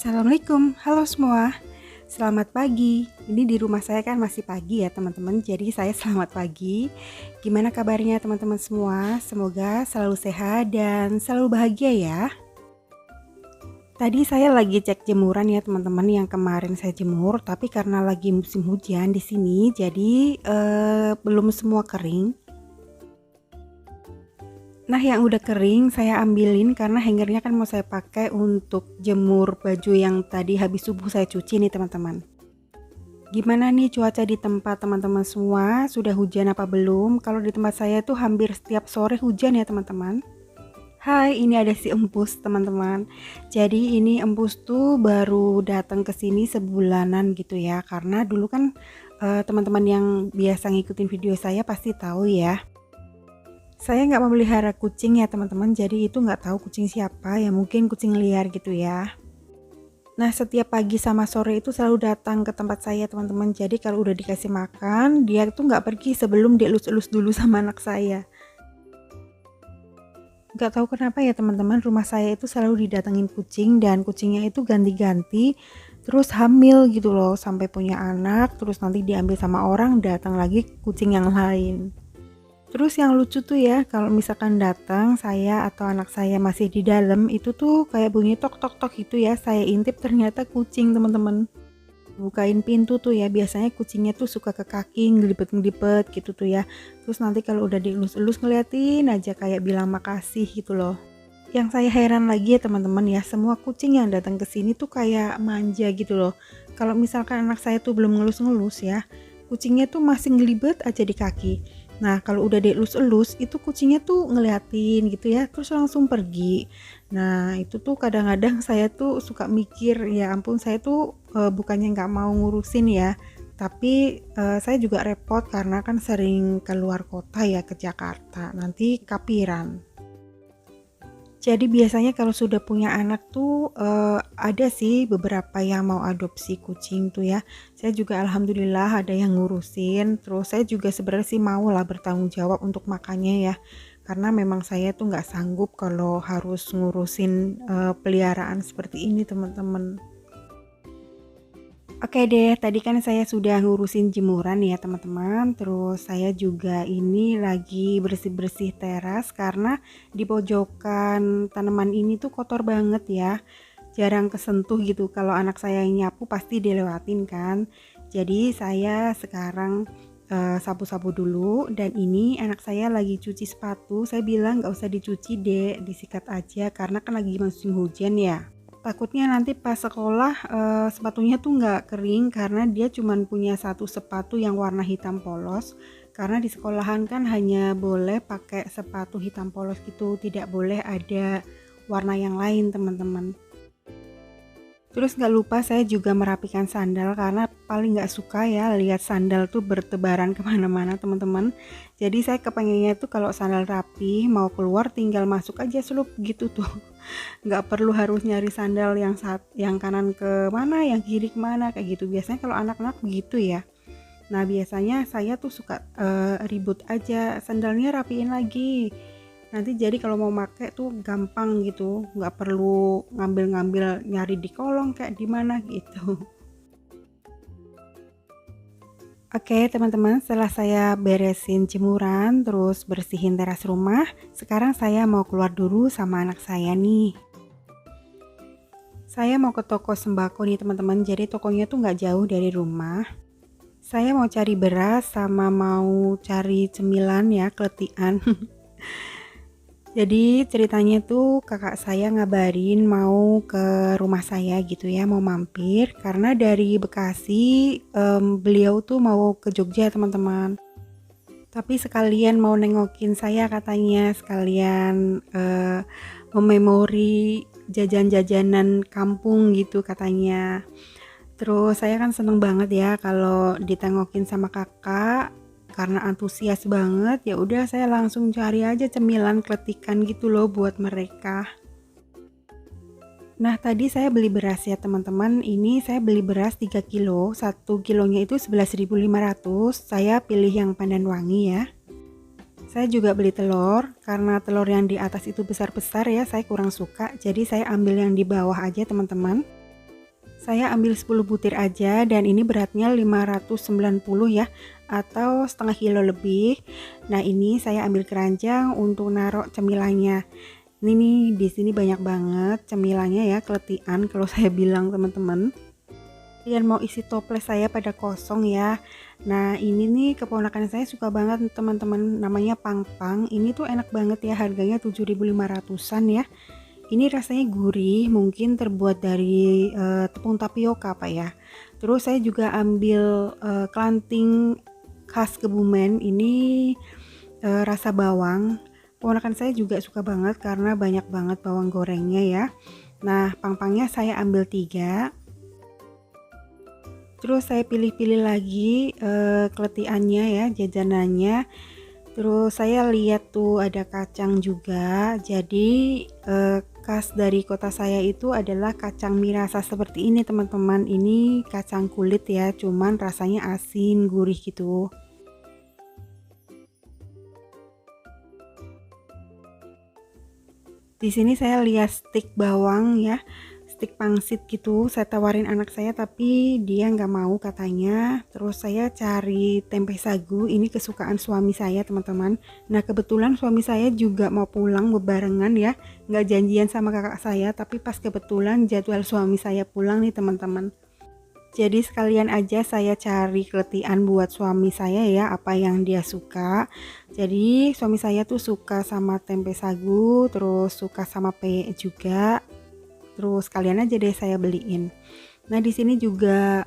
Assalamualaikum, halo semua. Selamat pagi. Ini di rumah saya kan masih pagi ya teman-teman. Jadi saya selamat pagi. Gimana kabarnya teman-teman semua? Semoga selalu sehat dan selalu bahagia ya. Tadi saya lagi cek jemuran ya teman-teman, yang kemarin saya jemur, tapi karena lagi musim hujan di sini, jadi belum semua kering. Nah, yang udah kering saya ambilin karena hangernya kan mau saya pakai untuk jemur baju yang tadi habis subuh saya cuci nih teman-teman. Gimana nih cuaca di tempat teman-teman semua? Sudah hujan apa belum? Kalau di tempat saya tuh hampir setiap sore hujan ya teman-teman. Hai, ini ada si Empus teman-teman. Jadi ini Empus tuh baru datang ke sini sebulanan gitu ya. Karena dulu kan teman-teman yang biasa ngikutin video saya pasti tahu ya. Saya nggak memelihara kucing ya teman-teman, jadi itu nggak tahu kucing siapa, ya mungkin kucing liar gitu ya. Nah, setiap pagi sama sore itu selalu datang ke tempat saya teman-teman. Jadi kalau udah dikasih makan, dia tuh nggak pergi sebelum dielus-elus dulu sama anak saya. Nggak tahu kenapa ya teman-teman, rumah saya itu selalu didatengin kucing dan kucingnya itu ganti-ganti, terus hamil gitu loh, sampai punya anak, terus nanti diambil sama orang, datang lagi kucing yang lain. Terus yang lucu tuh ya, kalau misalkan datang saya atau anak saya masih di dalam, itu tuh kayak bunyi tok tok tok gitu ya. Saya intip ternyata kucing teman-teman. Bukain pintu tuh ya, biasanya kucingnya tuh suka ke kaki ngelipet-ngelipet gitu tuh ya. Terus nanti kalau udah dielus-elus ngeliatin aja kayak bilang makasih gitu loh. Yang saya heran lagi ya teman-teman ya, semua kucing yang datang ke sini tuh kayak manja gitu loh. Kalau misalkan anak saya tuh belum ngelus-ngelus ya, kucingnya tuh masih ngelibet aja di kaki. Nah, kalau udah dielus-elus, itu kucingnya tuh ngeliatin gitu ya, terus langsung pergi. Nah, itu tuh kadang-kadang saya tuh suka mikir, ya ampun saya tuh bukannya nggak mau ngurusin ya, tapi saya juga repot karena kan sering keluar kota ya ke Jakarta, nanti kapiran. Jadi biasanya kalau sudah punya anak tuh ada sih beberapa yang mau adopsi kucing tuh ya. Saya juga alhamdulillah ada yang ngurusin. Terus saya juga sebenarnya sih mau lah bertanggung jawab untuk makannya ya. Karena memang saya tuh nggak sanggup kalau harus ngurusin peliharaan seperti ini teman-teman. Oke deh, tadi kan saya sudah ngurusin jemuran ya teman-teman. Terus saya juga ini lagi bersih-bersih teras karena di pojokan tanaman ini tuh kotor banget ya. Jarang kesentuh gitu. Kalau anak saya yang nyapu pasti dilewatin kan. Jadi saya sekarang sapu-sapu dulu, dan ini anak saya lagi cuci sepatu. Saya bilang nggak usah dicuci deh, disikat aja karena kan lagi musim hujan ya. Takutnya nanti pas sekolah sepatunya tuh nggak kering karena dia cuman punya satu sepatu yang warna hitam polos. Karena di sekolahan kan hanya boleh pakai sepatu hitam polos gitu, tidak boleh ada warna yang lain teman-teman. Terus nggak lupa saya juga merapikan sandal karena paling nggak suka ya lihat sandal tuh bertebaran kemana-mana teman-teman. Jadi saya kepengennya tuh kalau sandal rapi mau keluar tinggal masuk aja slup gitu tuh. Nggak perlu harus nyari sandal yang kanan ke mana, yang kiri kemana kayak gitu. Biasanya kalau anak-anak begitu ya. Nah biasanya saya tuh suka ribut aja, sandalnya rapiin lagi. Nanti jadi kalau mau pakai tuh gampang gitu, nggak perlu ngambil-ngambil nyari di kolong kayak di mana gitu. Oke teman-teman, setelah saya beresin jemuran terus bersihin teras rumah, sekarang saya mau keluar dulu sama anak saya nih. Saya mau ke toko sembako nih teman-teman, jadi tokonya tuh nggak jauh dari rumah. Saya mau cari beras sama mau cari cemilan ya, keletian. Jadi ceritanya tuh kakak saya ngabarin mau ke rumah saya gitu ya, mau mampir karena dari Bekasi beliau tuh mau ke Jogja teman-teman. Tapi sekalian mau nengokin saya katanya, sekalian mememori jajan-jajanan kampung gitu katanya. Terus saya kan seneng banget ya kalau ditengokin sama kakak. Karena antusias banget, ya udah saya langsung cari aja cemilan kletikan gitu loh buat mereka. Nah, tadi saya beli beras ya teman-teman. Ini saya beli beras 3 kilo. 1 kilonya itu 11.500. Saya pilih yang pandan wangi ya. Saya juga beli telur. Karena telur yang di atas itu besar-besar ya, saya kurang suka. Jadi saya ambil yang di bawah aja teman-teman. Saya ambil 10 butir aja dan ini beratnya 590 ya, atau setengah kilo lebih. Nah, ini saya ambil keranjang untuk naruh cemilannya. Ini nih, di sini banyak banget cemilannya ya, keletian kalau saya bilang teman-teman. Kalian mau isi toples saya pada kosong ya. Nah, ini nih keponakan saya suka banget teman-teman, namanya Pang-Pang. Ini tuh enak banget ya, harganya 7.500-an ya. Ini rasanya gurih, mungkin terbuat dari tepung tapioka Pak ya. Terus saya juga ambil kelanting khas Kebumen. Ini rasa bawang. Keponakan saya juga suka banget karena banyak banget bawang gorengnya ya. Nah, pang-pangnya saya ambil 3. Terus saya pilih-pilih lagi keletiannya ya, jajanannya. Terus saya lihat tuh ada kacang juga. Jadi khas dari kota saya itu adalah kacang mirasa seperti ini teman-teman. Ini kacang kulit ya, cuman rasanya asin, gurih gitu. Di sini saya lihat stik bawang ya, stik pangsit gitu. Saya tawarin anak saya tapi dia nggak mau katanya. Terus saya cari tempe sagu, ini kesukaan suami saya teman-teman. Nah, kebetulan suami saya juga mau pulang bebarengan ya, nggak janjian sama kakak saya, tapi pas kebetulan jadwal suami saya pulang nih teman-teman. Jadi sekalian aja saya cari keletian buat suami saya ya, apa yang dia suka. Jadi suami saya tuh suka sama tempe sagu, terus suka sama peyek juga. Terus kalian aja deh saya beliin. Nah, di sini juga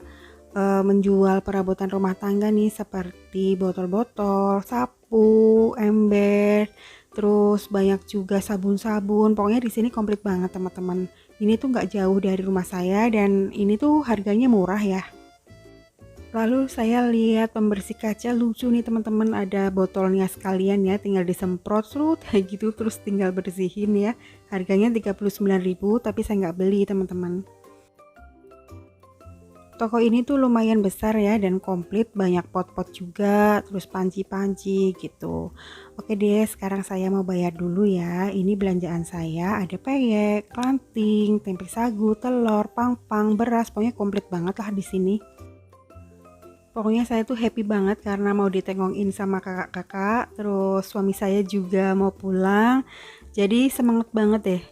menjual perabotan rumah tangga nih, seperti botol-botol, sapu, ember, terus banyak juga sabun-sabun. Pokoknya di sini komplit banget teman-teman. Ini tuh nggak jauh dari rumah saya dan ini tuh harganya murah ya. Lalu saya lihat pembersih kaca lucu nih teman-teman, ada botolnya sekalian ya, tinggal disemprot serut kayak gitu terus tinggal bersihin ya. Harganya 39.000 tapi saya nggak beli teman-teman. Toko ini tuh lumayan besar ya dan komplit, banyak pot-pot juga, terus panci-panci gitu. Oke deh, sekarang saya mau bayar dulu ya. Ini belanjaan saya, ada peyek, kelanting, tempe sagu, telur, pang-pang, beras, pokoknya komplit banget lah di sini. Pokoknya saya tuh happy banget karena mau ditengokin sama kakak-kakak, terus suami saya juga mau pulang. Jadi semangat banget deh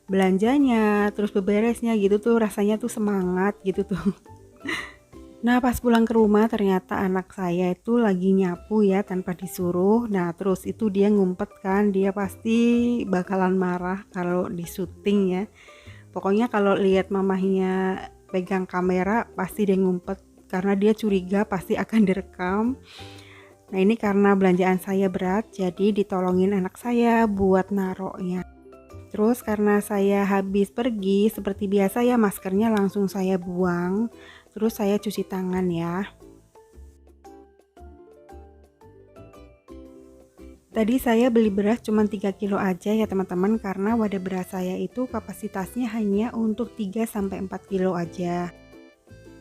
belanjanya, terus beberesnya gitu tuh, rasanya tuh semangat gitu tuh. Nah, pas pulang ke rumah ternyata anak saya itu lagi nyapu ya tanpa disuruh. Nah, terus itu dia ngumpet kan, dia pasti bakalan marah kalau di syuting ya. Pokoknya kalau lihat mamahnya pegang kamera pasti dia ngumpet karena dia curiga pasti akan direkam. Nah, ini karena belanjaan saya berat jadi ditolongin anak saya buat naroknya. Terus karena saya habis pergi seperti biasa ya, maskernya langsung saya buang. Terus saya cuci tangan ya. Tadi saya beli beras cuma 3 kilo aja ya teman-teman, karena wadah beras saya itu kapasitasnya hanya untuk 3-4 kilo aja.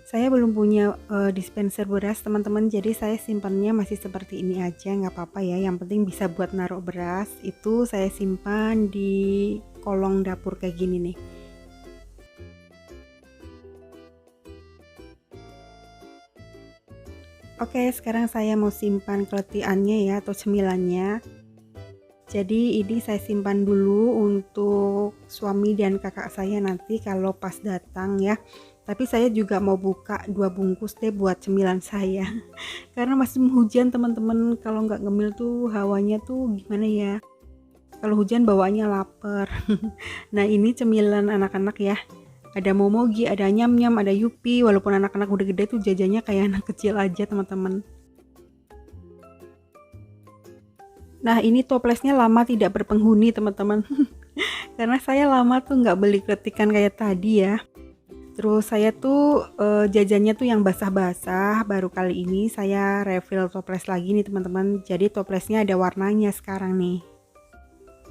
Saya belum punya dispenser beras teman-teman, jadi saya simpannya masih seperti ini aja, nggak apa-apa ya, yang penting bisa buat naruh beras. Itu saya simpan di kolong dapur kayak gini nih. Oke, sekarang saya mau simpan keletiannya ya, atau cemilannya. Jadi ini saya simpan dulu untuk suami dan kakak saya nanti kalau pas datang ya. Tapi saya juga mau buka 2 bungkus deh buat cemilan saya. Karena masih hujan teman-teman, kalau nggak ngemil tuh hawanya tuh gimana ya. Kalau hujan bawaannya lapar. Nah, ini cemilan anak-anak ya. Ada momogi, ada nyam-nyam, ada yupi. Walaupun anak-anak udah gede tuh jajannya kayak anak kecil aja teman-teman. Nah, ini toplesnya lama tidak berpenghuni teman-teman. Karena saya lama tuh nggak beli kretikan kayak tadi ya. Terus saya tuh jajannya tuh yang basah-basah. Baru kali ini saya refill toples lagi nih teman-teman. Jadi toplesnya ada warnanya sekarang nih.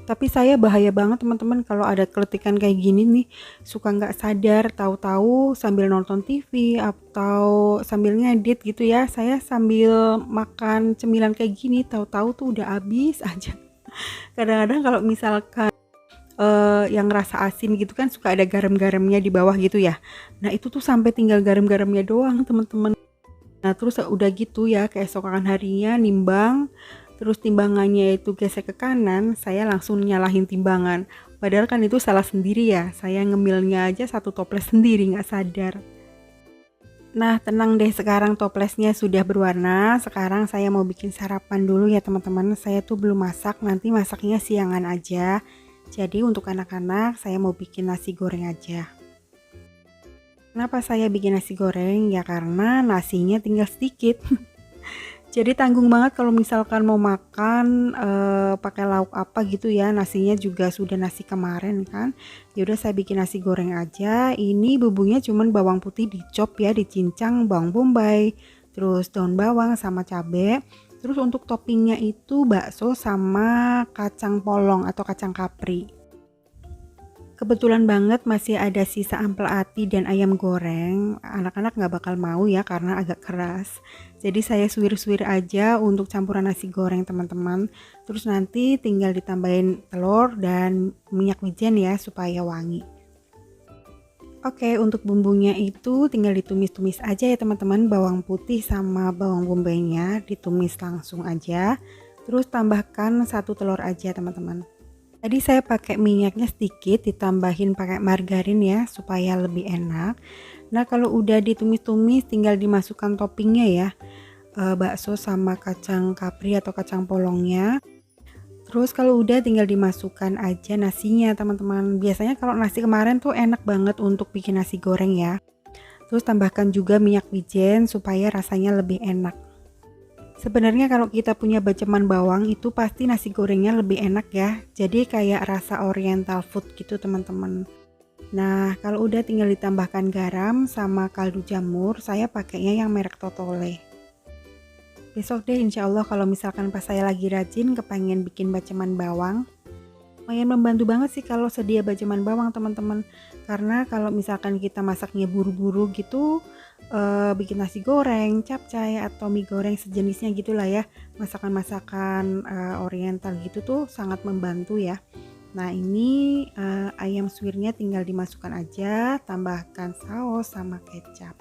Tapi saya bahaya banget teman-teman kalau ada keletikan kayak gini nih, suka nggak sadar, tahu-tahu sambil nonton TV atau sambil ngedit gitu ya, saya sambil makan cemilan kayak gini, tahu-tahu tuh udah habis aja. Kadang-kadang kalau misalkan yang rasa asin gitu kan suka ada garam-garamnya di bawah gitu ya. Nah itu tuh sampai tinggal garam-garamnya doang teman-teman. Nah terus udah gitu ya, keesokan harinya nimbang, terus timbangannya itu gesek ke kanan, saya langsung nyalahin timbangan. Padahal kan itu salah sendiri ya, saya ngemilnya aja satu toples sendiri nggak sadar. Nah tenang deh, sekarang toplesnya sudah berwarna. Sekarang saya mau bikin sarapan dulu ya teman-teman. Saya tuh belum masak, nanti masaknya siangan aja. Jadi untuk anak-anak saya mau bikin nasi goreng aja. Kenapa saya bikin nasi goreng? Ya karena nasinya tinggal sedikit. Jadi tanggung banget kalau misalkan mau makan pakai lauk apa gitu ya. Nasinya juga sudah nasi kemarin kan. Ya udah saya bikin nasi goreng aja. Ini bumbunya cuman bawang putih dicop ya, dicincang, bawang bombay, terus daun bawang sama cabai. Terus untuk toppingnya itu bakso sama kacang polong atau kacang kapri. Kebetulan banget masih ada sisa ampela ati dan ayam goreng. Anak-anak nggak bakal mau ya karena agak keras. Jadi saya suwir-suwir aja untuk campuran nasi goreng teman-teman. Terus nanti tinggal ditambahin telur dan minyak wijen ya supaya wangi. Oke, untuk bumbunya itu tinggal ditumis-tumis aja ya teman-teman. Bawang putih sama bawang bombaynya ditumis langsung aja. Terus tambahkan satu telur aja teman-teman. Tadi saya pakai minyaknya sedikit, ditambahin pakai margarin ya supaya lebih enak. Nah kalau udah ditumis-tumis tinggal dimasukkan toppingnya ya, bakso sama kacang kapri atau kacang polongnya. Terus kalau udah tinggal dimasukkan aja nasinya teman-teman. Biasanya kalau nasi kemarin tuh enak banget untuk bikin nasi goreng ya. Terus tambahkan juga minyak wijen supaya rasanya lebih enak. Sebenarnya kalau kita punya baceman bawang itu pasti nasi gorengnya lebih enak ya. Jadi kayak rasa oriental food gitu teman-teman. Nah kalau udah tinggal ditambahkan garam sama kaldu jamur. Saya pakainya yang merek Totole. Besok deh insya Allah kalau misalkan pas saya lagi rajin kepengen bikin baceman bawang. Lumayan membantu banget sih kalau sedia baceman bawang teman-teman. Karena kalau misalkan kita masaknya buru-buru gitu, bikin nasi goreng, capcay atau mie goreng sejenisnya gitulah ya. Masakan-masakan oriental gitu tuh sangat membantu ya. Nah ini ayam suwirnya tinggal dimasukkan aja, tambahkan saus sama kecap.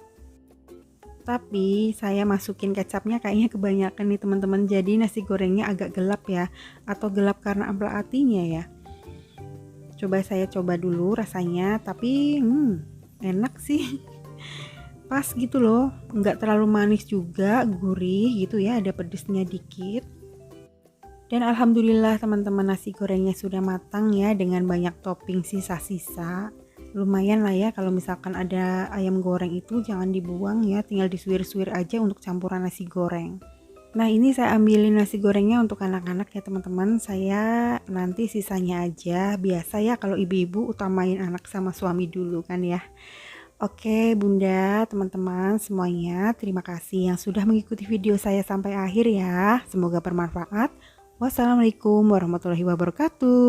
Tapi saya masukin kecapnya kayaknya kebanyakan nih teman-teman. Jadi nasi gorengnya agak gelap ya, atau gelap karena ampela atinya ya. Coba saya coba dulu rasanya, tapi enak sih. Pas gitu loh, nggak terlalu manis juga, gurih gitu ya, ada pedesnya dikit. Dan alhamdulillah teman-teman nasi gorengnya sudah matang ya dengan banyak topping sisa-sisa. Lumayan lah ya kalau misalkan ada ayam goreng itu jangan dibuang ya, tinggal disuir-suir aja untuk campuran nasi goreng. Nah ini saya ambilin nasi gorengnya untuk anak-anak ya teman-teman. Saya nanti sisanya aja. Biasa ya kalau ibu-ibu utamain anak sama suami dulu kan ya. Oke bunda, teman-teman semuanya, terima kasih yang sudah mengikuti video saya sampai akhir ya. Semoga bermanfaat. Wassalamualaikum warahmatullahi wabarakatuh.